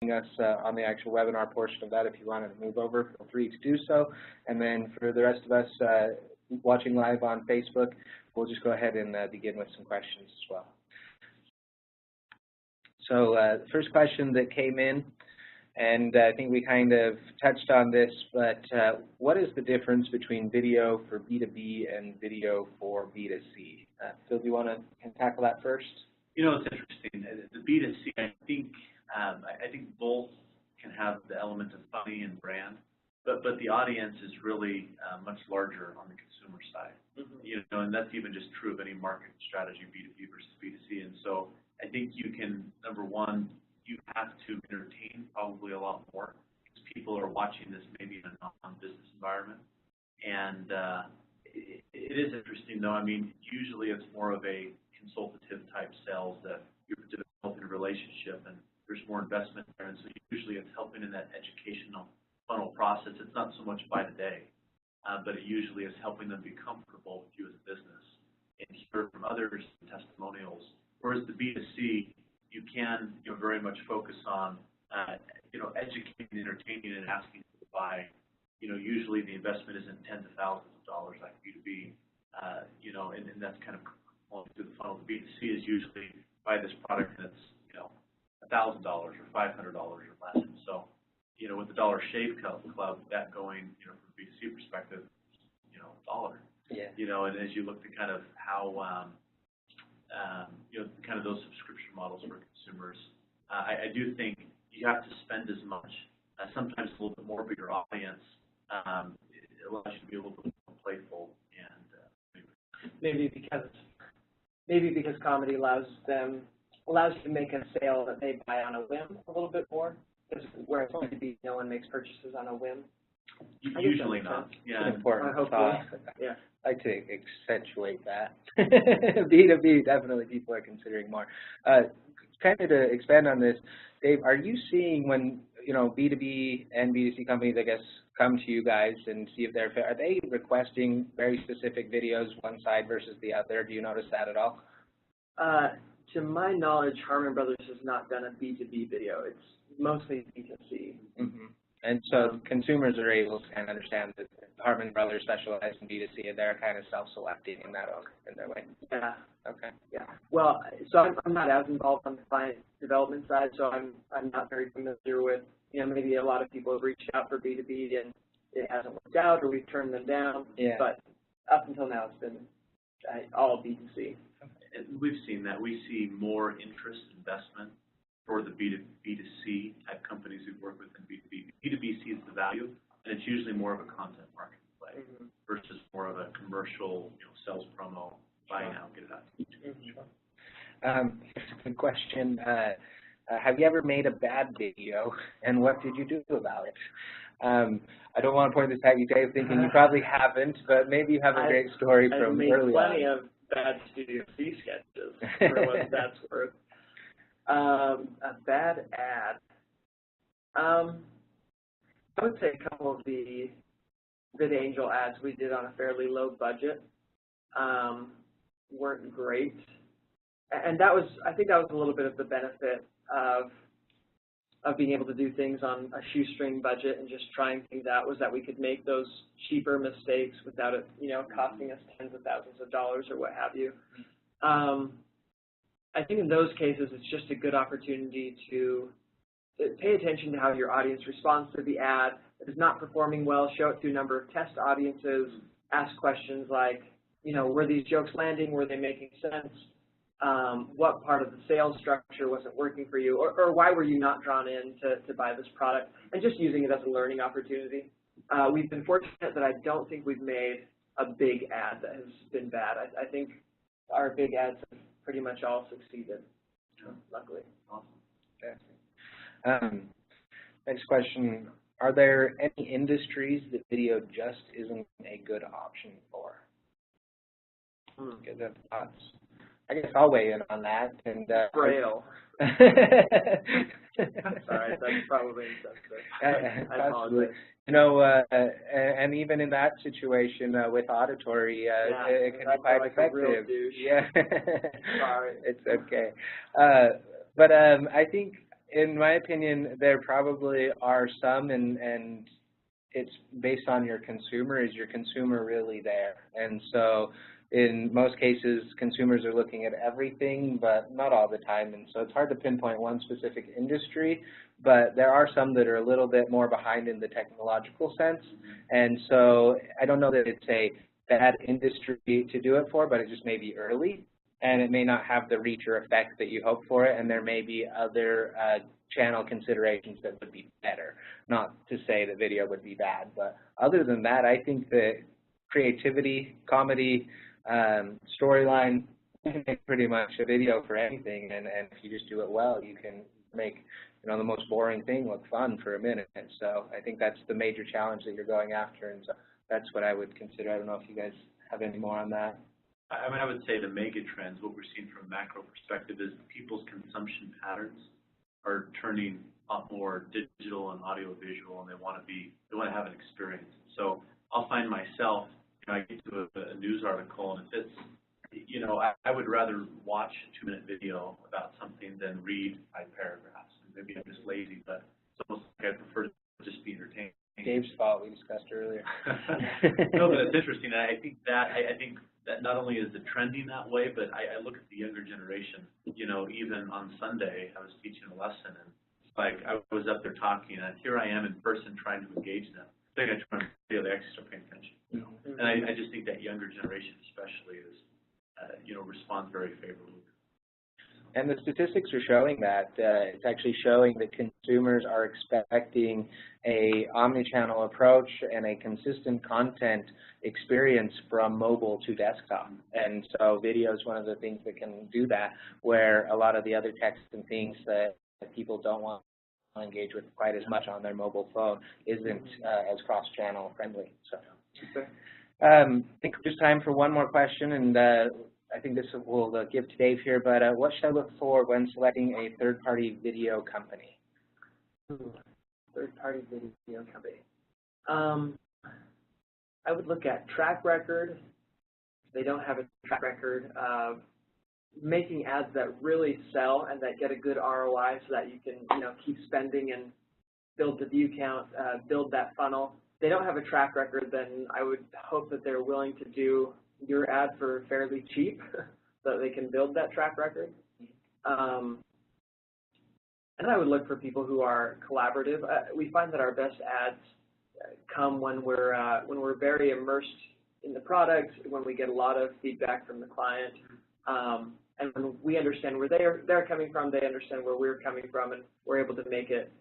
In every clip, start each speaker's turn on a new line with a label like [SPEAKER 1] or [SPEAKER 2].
[SPEAKER 1] us on the actual webinar portion of that. If you wanted to move over, feel free to do so. And then for the rest of us watching live on Facebook, we'll just go ahead and begin with some questions as well. So the first question that came in, and I think we kind of touched on this, but what is the difference between video for B2B and video for B2C? Phil, do you want to tackle that first?
[SPEAKER 2] You know, it's interesting. The B2C, I think both can have the element of funny and brand, but the audience is really much larger on the consumer side. You know, and that's even just true of any market strategy, B2B versus B2C. And so I think you can, number one, you have to entertain probably a lot more because people are watching this maybe in a non-business environment. And it is interesting, though. I mean, usually it's more of a consultative type sales that you're developing a relationship and there's more investment there. And so usually it's helping in that educational funnel process. It's not so much by the day, but it usually is helping them be comfortable with you as a business and hear from others testimonials. Whereas the B2C, you can very much focus on educating, entertaining, and asking people to buy. Usually the investment isn't tens of thousands of dollars like B2B. And that's kind of going through the funnel. The B2C is usually buy this product that's $1,000 or $500 or less. And so with the Dollar Shave Club, that going from a B2C perspective, $1.
[SPEAKER 1] Yeah.
[SPEAKER 2] And as you look to kind of how kind of those subscription models for consumers, I do think you have to spend as much, sometimes a little bit more, but your audience it allows you to be a little bit more playful and
[SPEAKER 3] maybe because comedy allows you to make a sale that they buy on a whim a little bit more, whereas B2B, no one makes purchases on a whim.
[SPEAKER 2] Usually not. Yeah.
[SPEAKER 1] Important
[SPEAKER 3] thought. Yeah.
[SPEAKER 1] I like to accentuate that. B2B, definitely people are considering more. Kind of to expand on this, Dave, are you seeing when B2B and B2C companies, I guess, come to you guys and see if they're fair, are they requesting very specific videos, one side versus the other? Do you notice that at all?
[SPEAKER 3] To my knowledge, Harmon Brothers has not done a B2B video. It's mostly B2C.
[SPEAKER 1] Mm-hmm. And so consumers are able to kind of understand that Harmon Brothers specialize in B2C, and they're kind of self-selecting in their way.
[SPEAKER 3] Yeah.
[SPEAKER 1] Okay.
[SPEAKER 3] Yeah. Well, so I'm not as involved on the client development side, so I'm not very familiar with, maybe a lot of people have reached out for B2B and it hasn't worked out, or we've turned them down.
[SPEAKER 1] Yeah.
[SPEAKER 3] But up until now, it's been all B2C.
[SPEAKER 2] We've seen that. We see more interest, investment for the B2C type companies we work with than B2B. B2B sees the value, and it's usually more of a content marketing play versus more of a commercial, sales promo, buy now, get it out.
[SPEAKER 1] Good question. Have you ever made a bad video, and what did you do about it? I don't want to point this at you, Dave, thinking you probably haven't, but maybe you have a great story from early on.
[SPEAKER 3] I've made plenty of bad Studio C sketches, for what that's worth. A bad ad. I would say a couple of the VidAngel ads we did on a fairly low budget weren't great, and I think that was a little bit of the benefit of being able to do things on a shoestring budget and just trying things out, was that we could make those cheaper mistakes without it, costing us tens of thousands of dollars or what have you. I think in those cases, it's just a good opportunity to pay attention to how your audience responds to the ad. If it's not performing well, show it to a number of test audiences, ask questions like, were these jokes landing? Were they making sense? What part of the sales structure wasn't working for you? Or why were you not drawn in to buy this product? And just using it as a learning opportunity. We've been fortunate that I don't think we've made a big ad that has been bad. I think our big ads have pretty much all succeeded, luckily.
[SPEAKER 1] Awesome. Next question. Are there any industries that video just isn't a good option for? Good thoughts. I guess I'll weigh in on that. And
[SPEAKER 3] Braille. Sorry, that's probably insensitive. I apologize.
[SPEAKER 1] And even in that situation with auditory, it can be quite effective. Yeah.
[SPEAKER 3] Sorry.
[SPEAKER 1] It's okay. But I think in my opinion, there probably are some, and it's based on your consumer. Is your consumer really there? And so in most cases, consumers are looking at everything, but not all the time. And so it's hard to pinpoint one specific industry, but there are some that are a little bit more behind in the technological sense. And so I don't know that it's a bad industry to do it for, but it just may be early, and it may not have the reach or effect that you hope for it, and there may be other channel considerations that would be better. Not to say that video would be bad, but other than that, I think that creativity, comedy, storyline, you can make pretty much a video for anything, and if you just do it well, you can make the most boring thing look fun for a minute. And so I think that's the major challenge that you're going after, and so that's what I would consider. I don't know if you guys have any more on that.
[SPEAKER 2] I mean, I would say the mega trends, what we're seeing from a macro perspective is people's consumption patterns are turning a lot more digital and audio visual, and they want to have an experience. So I'll find myself, I get to a news article, and if it's, I would rather watch a 2-minute video about something than read 5 paragraphs. Maybe I'm just lazy, but it's almost like I prefer to just be entertained.
[SPEAKER 1] Dave's fault, we discussed earlier.
[SPEAKER 2] No, but it's interesting. I think that not only is it trending that way, but I look at the younger generation. Even on Sunday, I was teaching a lesson, and like I was up there talking, and here I am in person trying to engage them. I think I try to feel they actually start paying attention. And I just think that younger generation especially is, responds very favorably.
[SPEAKER 1] And the statistics are showing that. It's actually showing that consumers are expecting a omni-channel approach and a consistent content experience from mobile to desktop. And so video is one of the things that can do that, where a lot of the other text and things that people don't want to engage with quite as much on their mobile phone isn't as cross-channel friendly. So I think there's time for one more question, and I think this will give to Dave here, but what should I look for when selecting a third-party video company?
[SPEAKER 3] Third-party video company. I would look at track record. They don't have a track record of making ads that really sell and that get a good ROI so that you can, keep spending and build the view count, build that funnel. If they don't have a track record, then I would hope that they're willing to do your ad for fairly cheap so that they can build that track record. And I would look for people who are collaborative. We find that our best ads come when we're very immersed in the product, when we get a lot of feedback from the client, and when we understand where they're coming from, they understand where we're coming from, and we're able to make it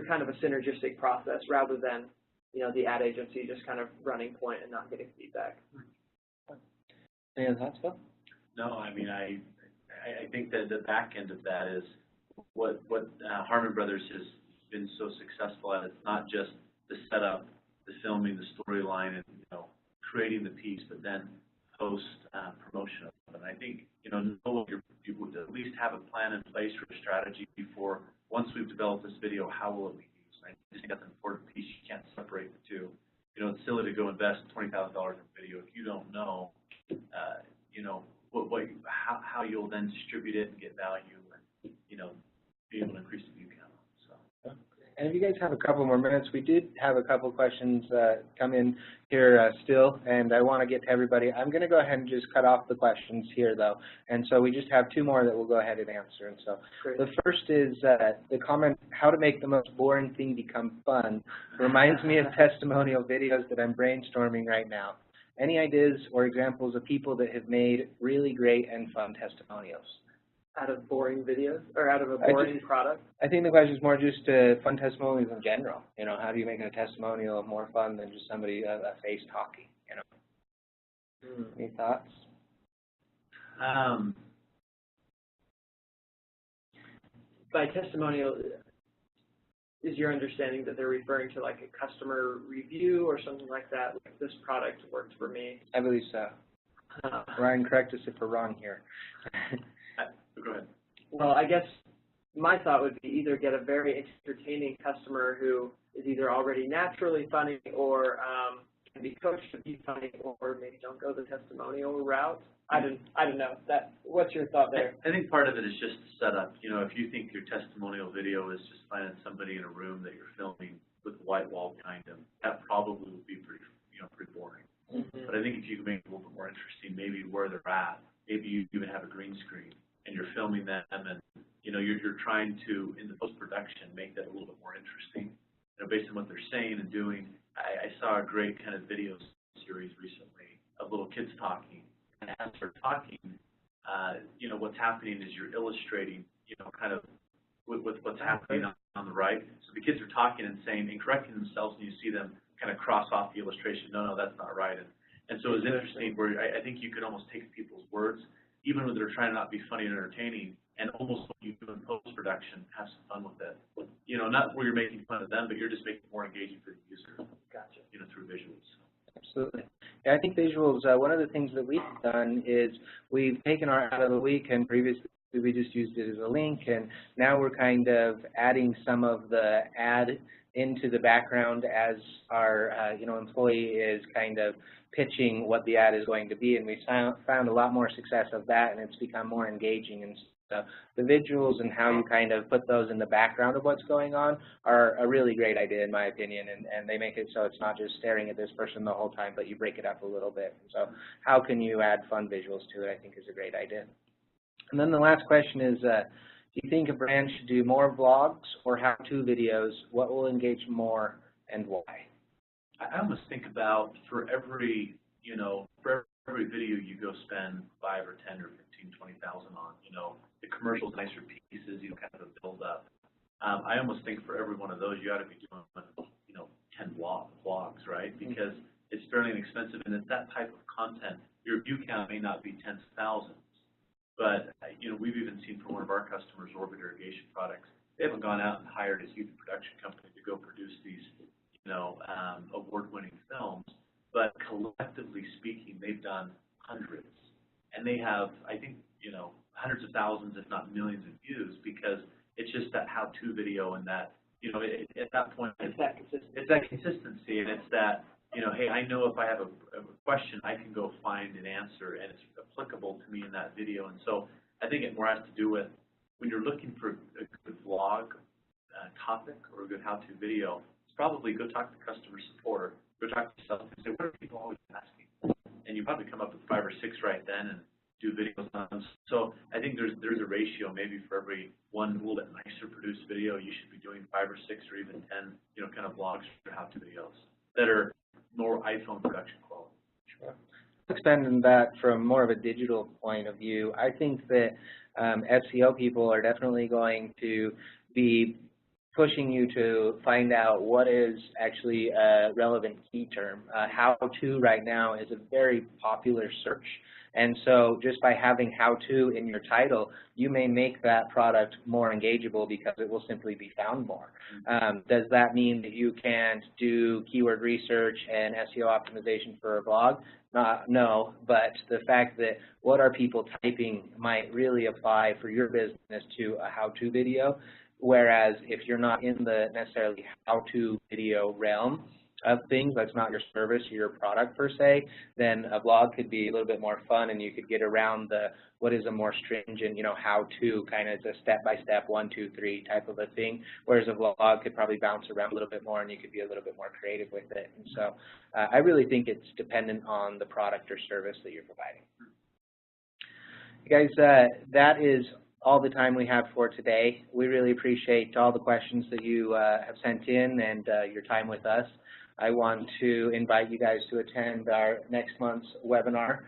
[SPEAKER 3] kind of a synergistic process rather than the ad agency just kind of running point and not getting feedback.
[SPEAKER 1] Any other thoughts, Phil?
[SPEAKER 2] No, I mean, I think that the back end of that is what Harmon Brothers has been so successful at. It's not just the setup, the filming, the storyline, and creating the piece, but then post promotion of it. And I think you would at least have a plan in place for a strategy before. Once we've developed this video, how will it be used? I just think that's an important piece. You can't separate the two. It's silly to go invest $20,000 in video if you don't know. How you'll then distribute it and get value and, be able to increase the view count. So.
[SPEAKER 1] And if you guys have a couple more minutes, we did have a couple questions come in here still, and I want to get to everybody. I'm going to go ahead and just cut off the questions here, though. And so we just have 2 more that we'll go ahead and answer. And so Great. The first is the comment, how to make the most boring thing become fun, reminds me of testimonial videos that I'm brainstorming right now. Any ideas or examples of people that have made really great and fun testimonials?
[SPEAKER 3] Out of boring videos or out of a boring product?
[SPEAKER 1] I think the question is more just fun testimonials in general. How do you make a testimonial more fun than just somebody, a face talking, Any thoughts?
[SPEAKER 3] By testimonial, is your understanding that they're referring to like a customer review or something like that? Like, this product worked for me?
[SPEAKER 1] I believe so. Ryan, correct us if we're wrong here.
[SPEAKER 2] Go ahead.
[SPEAKER 3] Well, I guess my thought would be either get a very entertaining customer who is either already naturally funny or can be coached to be funny, or maybe don't go the testimonial route? I don't know. What's your thought there?
[SPEAKER 2] I think part of it is just the setup. You know, if you think your testimonial video is just finding somebody in a room that you're filming with a white wall behind them, that probably would be pretty boring.
[SPEAKER 3] Mm-hmm.
[SPEAKER 2] But I think if you can make it a little bit more interesting, maybe where they're at, maybe you even have a green screen and you're filming them, and you're trying to, in the post-production, make that a little bit more interesting. Based on what they're saying and doing. I saw a great kind of video series recently of little kids talking, and as they're talking, what's happening is you're illustrating, kind of with what's happening on the right. So the kids are talking and saying and correcting themselves, and you see them kind of cross off the illustration. No, that's not right. And so it was interesting where I think you could almost take people's words, even when they're trying to not be funny and entertaining, and almost what you do in post-production, have some fun with it. Not where you're making fun of them, but you're just making it more engaging for the user.
[SPEAKER 3] Gotcha.
[SPEAKER 2] Through visuals.
[SPEAKER 1] Absolutely. Yeah, I think visuals, one of the things that we've done is we've taken our ad of the week, and previously we just used it as a link, and now we're kind of adding some of the ad into the background as our employee is kind of pitching what the ad is going to be, and we found a lot more success of that, and it's become more engaging. And the visuals and how you kind of put those in the background of what's going on are a really great idea, in my opinion, and they make it so it's not just staring at this person the whole time, but you break it up a little bit. So how can you add fun visuals to it, I think, is a great idea. And then the last question is, do you think a brand should do more vlogs or how-to videos? What will engage more and why?
[SPEAKER 2] I almost think about for every video you go spend 5 or 10 or 15, 20,000 on, the commercials, nicer pieces, kind of a build up. I almost think for every one of those, you ought to be doing, 10 vlogs, right? Because it's fairly inexpensive, and it's that type of content. Your view count may not be tens of thousands, but, we've even seen from one of our customers, Orbit Irrigation Products, they haven't gone out and hired a huge production company to go produce these, award-winning films, but collectively speaking, they've done hundreds. And they have, I think, hundreds of thousands, if not millions of views, because it's just that how-to video and that, at that point,
[SPEAKER 3] it's that consistency.
[SPEAKER 2] It's that consistency, and it's that, hey, I know if I have a question, I can go find an answer, and it's applicable to me in that video. And so I think it more has to do with when you're looking for a good vlog topic or a good how-to video, it's probably go talk to customer support, go talk to yourself and say, what are people always asking? And you probably come up with 5 or 6 right then and do videos on them. So I think there's a ratio, maybe for every one little bit nicer produced video, you should be doing 5 or 6 or even 10, kind of vlogs or how-to videos that are more iPhone production quality.
[SPEAKER 1] Sure. Expand on that from more of a digital point of view. I think that SEO people are definitely going to be pushing you to find out what is actually a relevant key term. How-to right now is a very popular search. And so just by having how-to in your title, you may make that product more engageable because it will simply be found more. Does that mean that you can't do keyword research and SEO optimization for a blog? No, but the fact that what are people typing might really apply for your business to a how-to video, whereas if you're not in the necessarily how-to video realm of things, that's not your service or your product per se, then a blog could be a little bit more fun, and you could get around the what is a more stringent, how-to kind of a step-by-step 1, 2, 3 type of a thing, whereas a blog could probably bounce around a little bit more, and you could be a little bit more creative with it. And so I really think it's dependent on the product or service that you're providing. Guys, that is all the time we have for today. We really appreciate all the questions that you have sent in and your time with us. I want to invite you guys to attend our next month's webinar.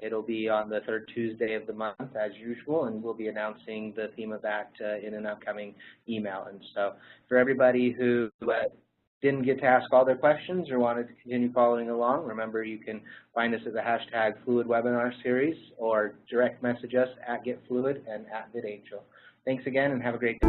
[SPEAKER 1] It'll be on the 3rd Tuesday of the month, as usual, and we'll be announcing the theme of that in an upcoming email. And so for everybody who didn't get to ask all their questions or wanted to continue following along, remember you can find us at the hashtag Fluid Webinar Series or direct message us at GetFluid and at VidAngel. Thanks again and have a great day.